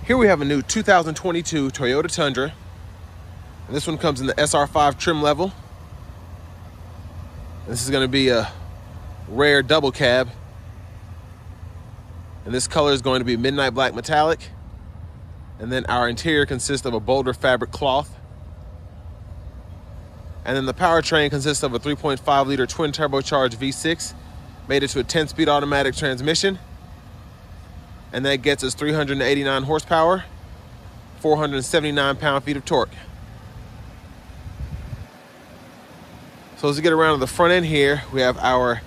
Here we have a new 2022 Toyota Tundra. And this one comes in the SR5 trim level. This is going to be a rare double cab. And this color is going to be midnight black metallic. And then our interior consists of a boulder fabric cloth. And then the powertrain consists of a 3.5 liter twin turbocharged V6 made it to a 10-speed automatic transmission. And that gets us 389 horsepower, 479 pound-feet of torque. So as we get around to the front end here, we have our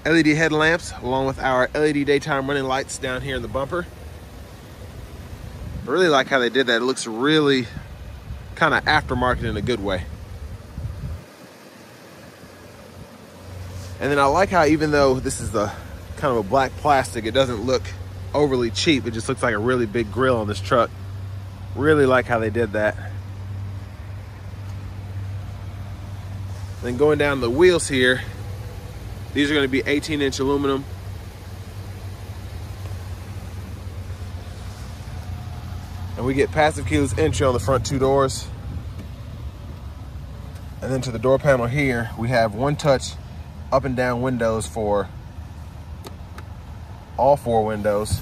LED headlamps along with our LED daytime running lights down here in the bumper. I really like how they did that. It looks really kind of aftermarket in a good way. And then I like how, even though this is a kind of a black plastic, it doesn't look overly cheap. It just looks like a really big grill on this truck. Really like how they did that. Then going down the wheels here, these are going to be 18-inch aluminum. And we get passive keyless entry on the front two doors. And then to the door panel here, we have one-touch up and down windows for all four windows.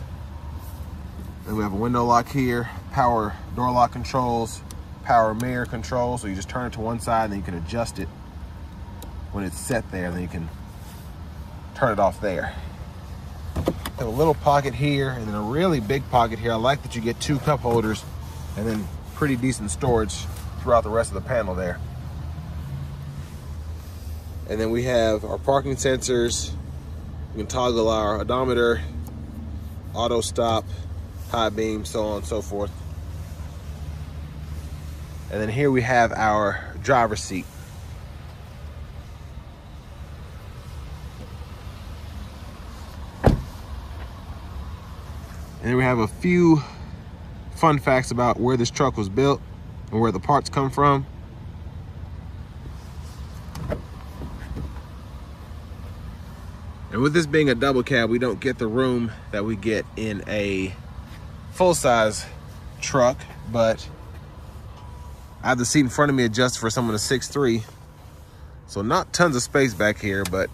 Then we have a window lock here, power door lock controls, power mirror control. So you just turn it to one side and then you can adjust it when it's set there, and then you can turn it off there. Have a little pocket here and then a really big pocket here. I like that you get two cup holders and then pretty decent storage throughout the rest of the panel there. And then we have our parking sensors. We can toggle our odometer, auto stop, high beam, so on and so forth. And then here we have our driver's seat. And then we have a few fun facts about where this truck was built and where the parts come from. And with this being a double cab, we don't get the room that we get in a full-size truck, but I have the seat in front of me adjusted for someone 6'3", so not tons of space back here, but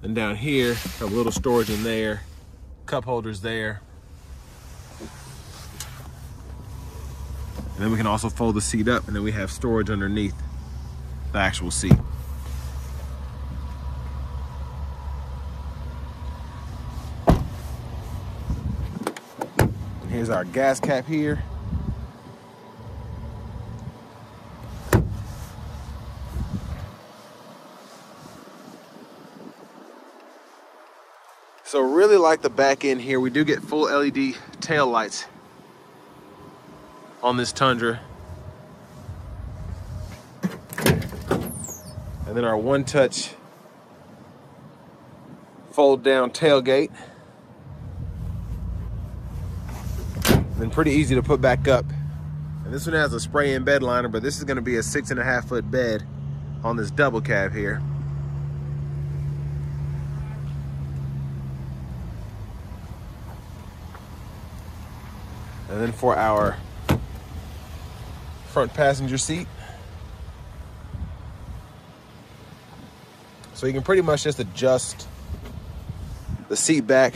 and down here, have a little storage in there, cup holders there. And then we can also fold the seat up, and then we have storage underneath the actual seat. And here's our gas cap here. So really like the back end here. We do get full LED tail lights on this Tundra. And then our one-touch fold-down tailgate. And then pretty easy to put back up. And this one has a spray-in bed liner, but this is going to be a 6.5-foot bed on this double cab here. And then for our front passenger seat, so you can pretty much just adjust the seat back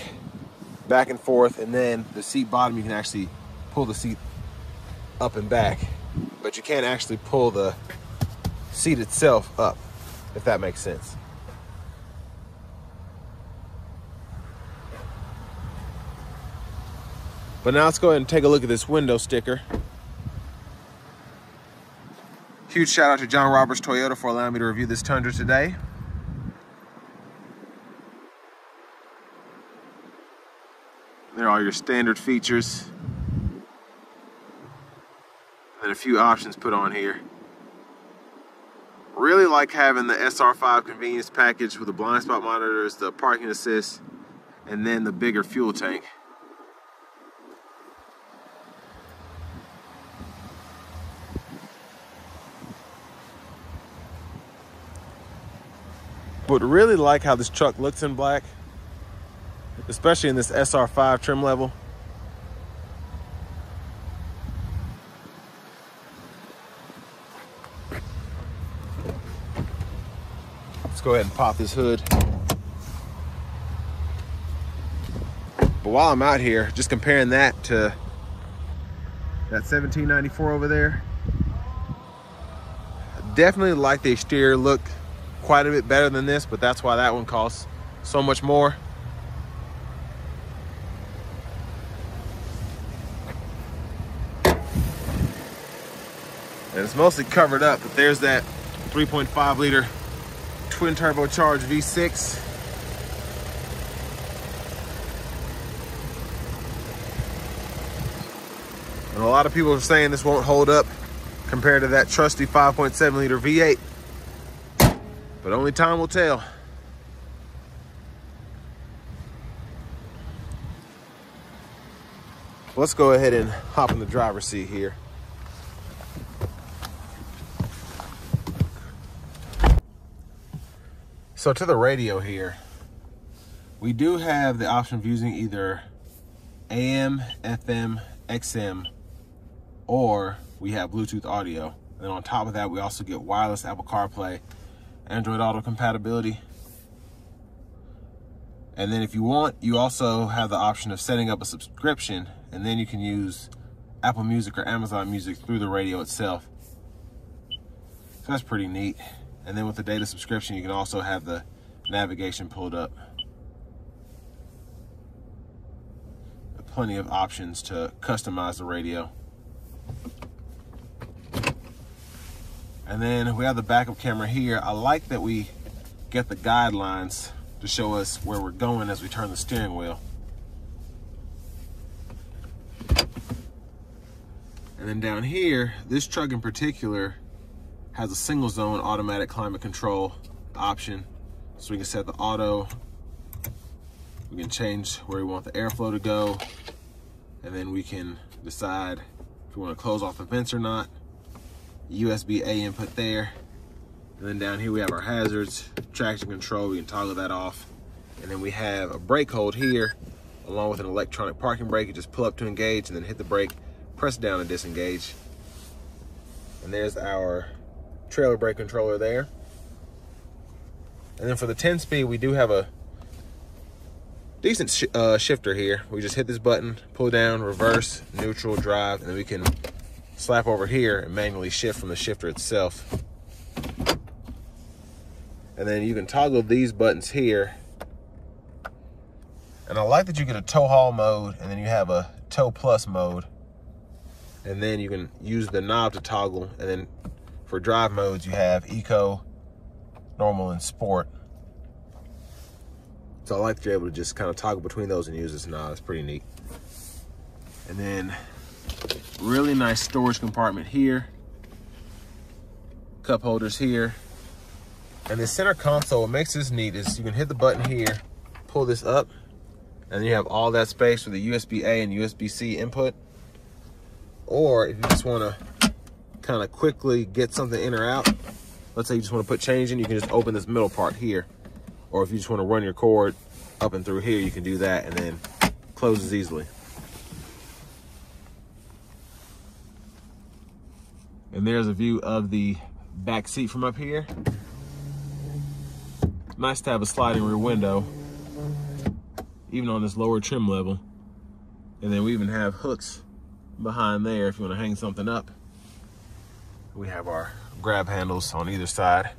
and forth, and then the seat bottom, you can actually pull the seat up and back, but you can't actually pull the seat itself up, if that makes sense. But now let's go ahead and take a look at this window sticker. Huge shout out to John Roberts Toyota for allowing me to review this Tundra today. There are your standard features. And a few options put on here. Really like having the SR5 convenience package with the blind spot monitors, the parking assist, and then the bigger fuel tank. But really like how this truck looks in black. especially in this SR5 trim level. Let's go ahead and pop this hood. But while I'm out here, just comparing that to that 1794 over there, definitely like the exterior look quite a bit better than this, but that's why that one costs so much more. And it's mostly covered up, but there's that 3.5 liter twin turbocharged V6. And a lot of people are saying this won't hold up compared to that trusty 5.7 liter V8, but only time will tell. Let's go ahead and hop in the driver's seat here. So to the radio here, we do have the option of using either AM, FM, XM, or we have Bluetooth audio. And then on top of that, we also get wireless Apple CarPlay, Android Auto compatibility. And then if you want, you also have the option of setting up a subscription, and then you can use Apple Music or Amazon Music through the radio itself. So that's pretty neat. And then with the data subscription, you can also have the navigation pulled up. Plenty of options to customize the radio. And then we have the backup camera here. I like that we get the guidelines to show us where we're going as we turn the steering wheel. And then down here, this truck in particular has a single zone automatic climate control option. So we can set the auto, we can change where we want the airflow to go, and then we can decide if we want to close off the vents or not. USB-A input there. And then down here we have our hazards, traction control, we can toggle that off. And then we have a brake hold here, along with an electronic parking brake. You just pull up to engage and then hit the brake, press down to disengage. And there's our trailer brake controller there. And then for the 10-speed, we do have a decent shifter here. We just hit this button, pull down, reverse, neutral, drive, and then we can slap over here and manually shift from the shifter itself. And then you can toggle these buttons here. And I like that you get a tow haul mode, and then you have a tow plus mode. And then you can use the knob to toggle. And then for drive modes, you have eco, normal, and sport. So I like that you're able to just kind of toggle between those and use this knob. It's pretty neat. And then really nice storage compartment here. Cup holders here. And the center console, what makes this neat is you can hit the button here, pull this up, and then you have all that space for the USB-A and USB-C input. Or if you just want to kind of quickly get something in or out, let's say you just want to put change in, you can just open this middle part here. Or if you just want to run your cord up and through here, you can do that, and then closes easily. And there's a view of the back seat from up here. Nice to have a sliding rear window, even on this lower trim level. And then we even have hooks behind there if you want to hang something up. We have our grab handles on either side.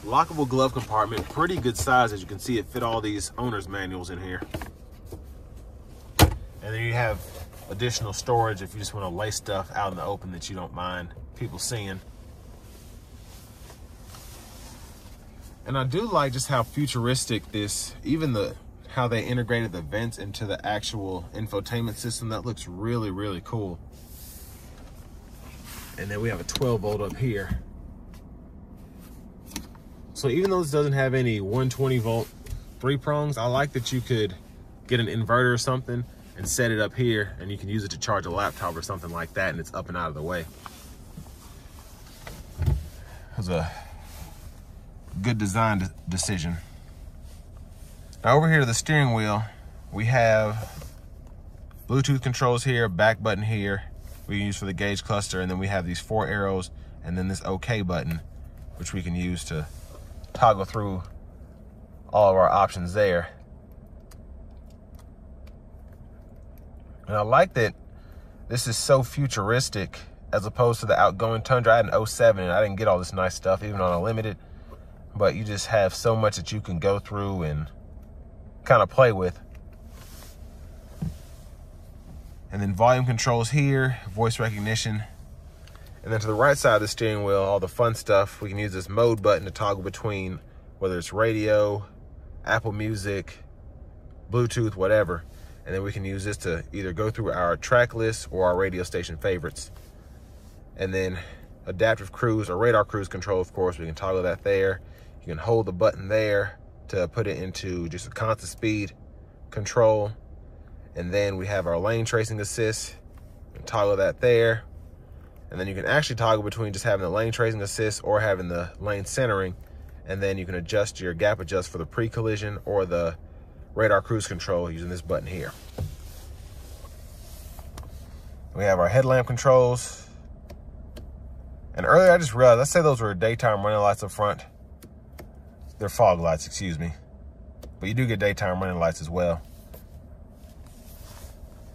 Lockable glove compartment, pretty good size. As you can see, it fit all these owner's manuals in here. And then you have additional storage if you just want to lay stuff out in the open that you don't mind people seeing. And I do like just how futuristic this, even how they integrated the vents into the actual infotainment system. That looks really, really cool. And then we have a 12 volt up here. So even though this doesn't have any 120 volt 3 prongs, I like that you could get an inverter or something and set it up here, and you can use it to charge a laptop or something like that, and it's up and out of the way. It was a good design decision. Now over here to the steering wheel, we have Bluetooth controls here, back button here, we can use for the gauge cluster, and then we have these 4 arrows, and then this OK button, which we can use to toggle through all of our options there. And I like that this is so futuristic as opposed to the outgoing Tundra. I had an 07 and I didn't get all this nice stuff, even on a limited, but you just have so much that you can go through and kind of play with. And then volume controls here, voice recognition. And then to the right side of the steering wheel, all the fun stuff. We can use this mode button to toggle between whether it's radio, Apple Music, Bluetooth, whatever. And then we can use this to either go through our track list or our radio station favorites. And then adaptive cruise or radar cruise control, of course, we can toggle that there. You can hold the button there to put it into just a constant speed control. And then we have our lane tracing assist. You can toggle that there. And then you can actually toggle between just having the lane tracing assist or having the lane centering. And then you can adjust your gap adjust for the pre-collision or the radar cruise control using this button here. We have our headlamp controls. And earlier I just realized, let's say those were daytime running lights up front. They're fog lights, excuse me. But you do get daytime running lights as well.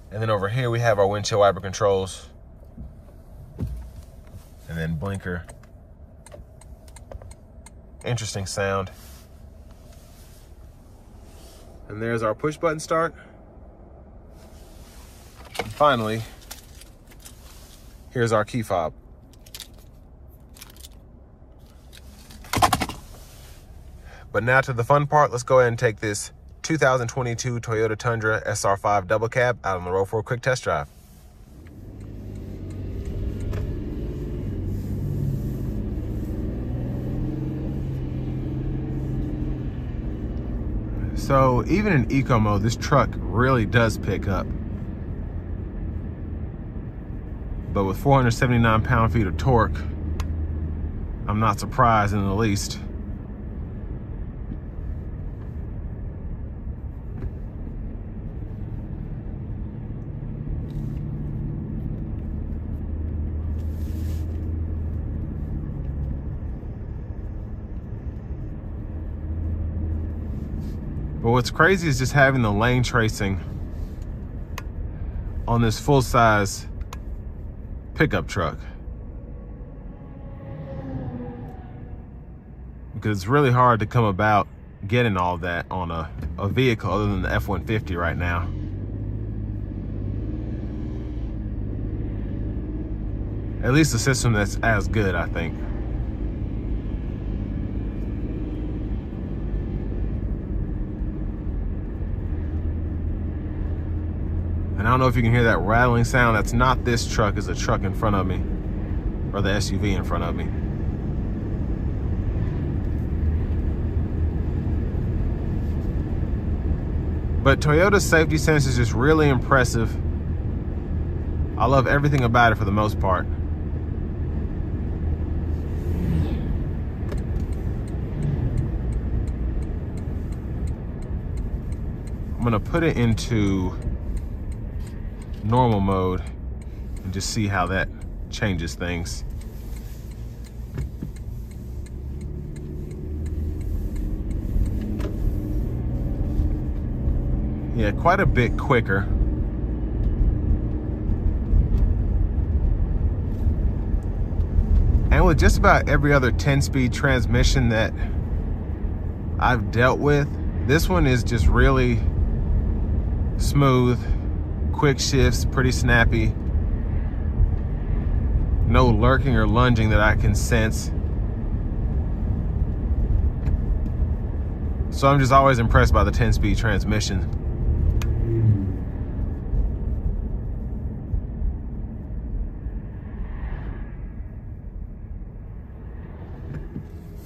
And then over here we have our windshield wiper controls. And then blinker. Interesting sound. And there's our push button start. And finally, here's our key fob. But now to the fun part, let's go ahead and take this 2022 Toyota Tundra SR5 Double Cab out on the road for a quick test drive. So even in eco mode, this truck really does pick up. But with 479 pound-feet of torque, I'm not surprised in the least. But what's crazy is just having the lane tracing on this full-size pickup truck. Because it's really hard to come about getting all that on a vehicle other than the F-150 right now. At least a system that's as good, I think. And I don't know if you can hear that rattling sound. That's not this truck, it's a truck in front of me, or the SUV in front of me. But Toyota's safety sense is just really impressive. I love everything about it for the most part. I'm gonna put it into normal mode and just see how that changes things. Yeah, quite a bit quicker. And with just about every other 10-speed transmission that I've dealt with, this one is just really smooth, quick shifts, pretty snappy. No lurking or lunging that I can sense. So I'm just always impressed by the 10-speed transmission.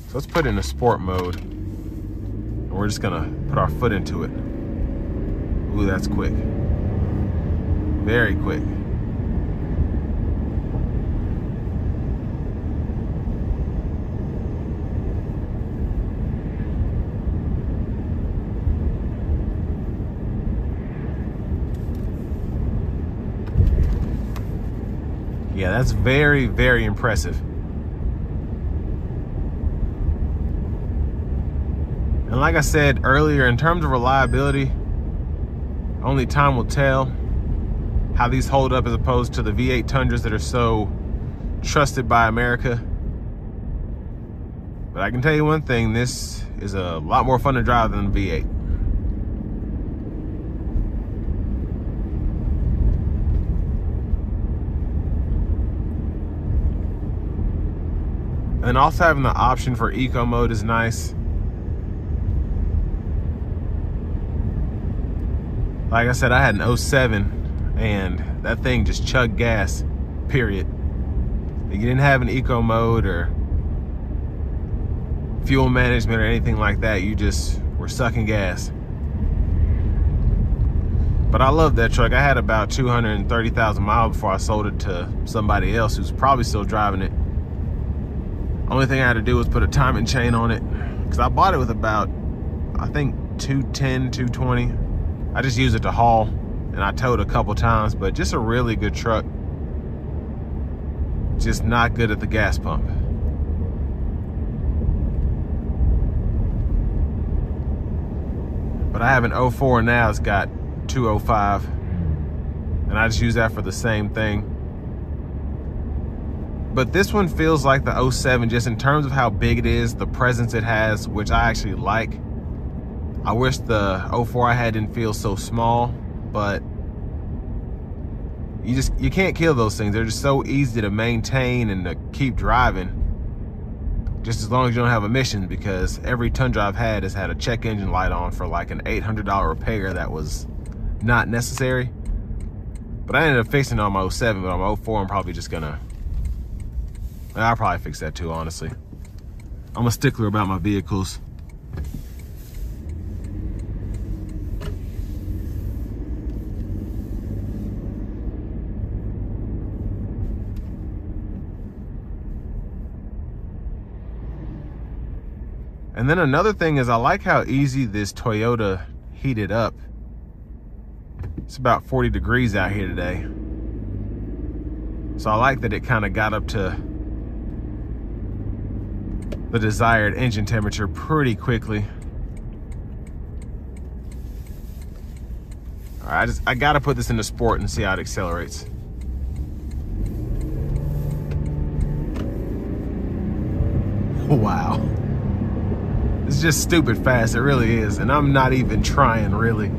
So let's put it in a sport mode. And we're just gonna put our foot into it. Ooh, that's quick. Very quick. Yeah, that's very, very impressive. And like I said earlier, in terms of reliability, only time will tell how these hold up as opposed to the V8 Tundras that are so trusted by America. But I can tell you one thing, this is a lot more fun to drive than the V8. And also having the option for eco mode is nice. Like I said, I had an 07 and that thing just chugged gas, period. You didn't have an eco mode or fuel management or anything like that. You just were sucking gas. But I love that truck. I had about 230,000 miles before I sold it to somebody else who's probably still driving it. Only thing I had to do was put a timing chain on it, because I bought it with about, I think, 210, 220. I just used it to haul, and I towed a couple times, but just a really good truck. Just not good at the gas pump. But I have an 04 now, it's got 205, and I just use that for the same thing. But this one feels like the 07 just in terms of how big it is, the presence it has, which I actually like. I wish the 04 I had didn't feel so small, but you can't kill those things. They're just so easy to maintain and to keep driving, just as long as you don't have emissions, because every Tundra I've had has had a check engine light on for like an $800 repair that was not necessary. But I ended up fixing it on my 07, but on my 04 I'm probably just gonna, I'll probably fix that too, honestly. I'm a stickler about my vehicles. And then another thing is I like how easy this Toyota heated up. It's about 40 degrees out here today. So I like that it kind of got up to the desired engine temperature pretty quickly. All right, I gotta put this into sport and see how it accelerates. Wow. It's just stupid fast, it really is. And I'm not even trying, really.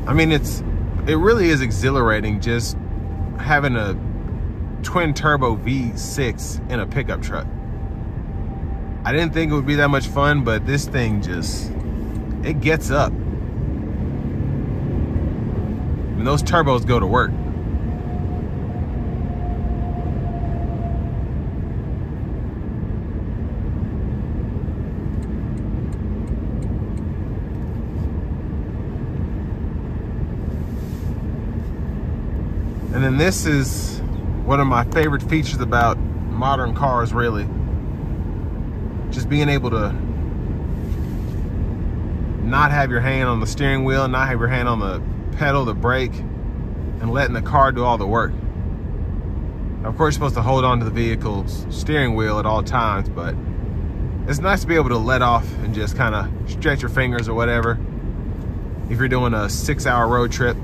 I mean, it really is exhilarating just having a twin turbo V6 in a pickup truck. I didn't think it would be that much fun, but this thing just, it gets up. I mean, those turbos go to work. And then this is one of my favorite features about modern cars, really. Just being able to not have your hand on the steering wheel, not have your hand on the pedal, the brake, and letting the car do all the work. Of course, you're supposed to hold on to the vehicle's steering wheel at all times, but it's nice to be able to let off and just kind of stretch your fingers or whatever if you're doing a 6-hour road trip.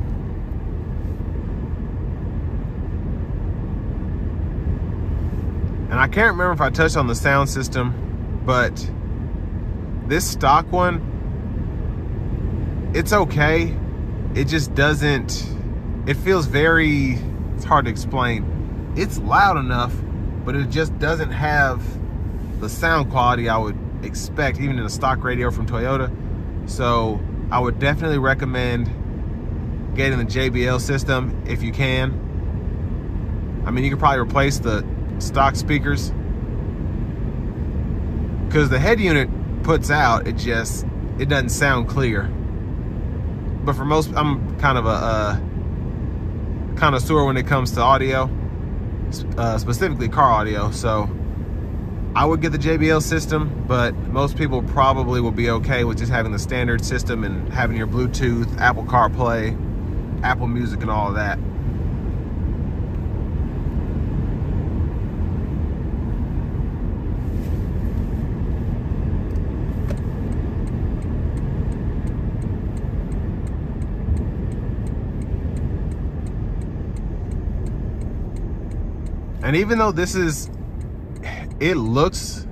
And I can't remember if I touched on the sound system, but this stock one, it's okay. It just doesn't, it feels very, it's hard to explain. It's loud enough, but it just doesn't have the sound quality I would expect, even in a stock radio from Toyota. So I would definitely recommend getting the JBL system if you can. I mean, you could probably replace the stock speakers, because the head unit puts out, it doesn't sound clear. But for most, I'm kind of a connoisseur when it comes to audio, specifically car audio, so I would get the JBL system, but most people probably will be okay with just having the standard system and having your Bluetooth, Apple CarPlay, Apple Music, and all of that. And even though this is, it looks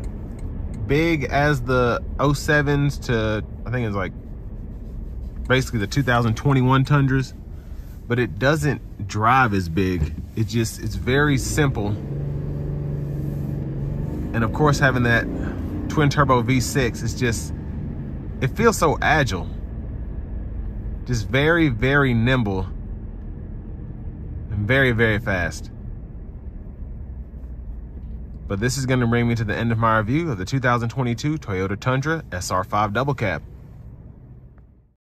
big as the 07s to, I think it's like basically the 2021 Tundras, but it doesn't drive as big. It's very simple. And of course, having that twin turbo V6, it feels so agile. Just very, very nimble and very, very fast. But this is going to bring me to the end of my review of the 2022 Toyota Tundra SR5 Double Cab.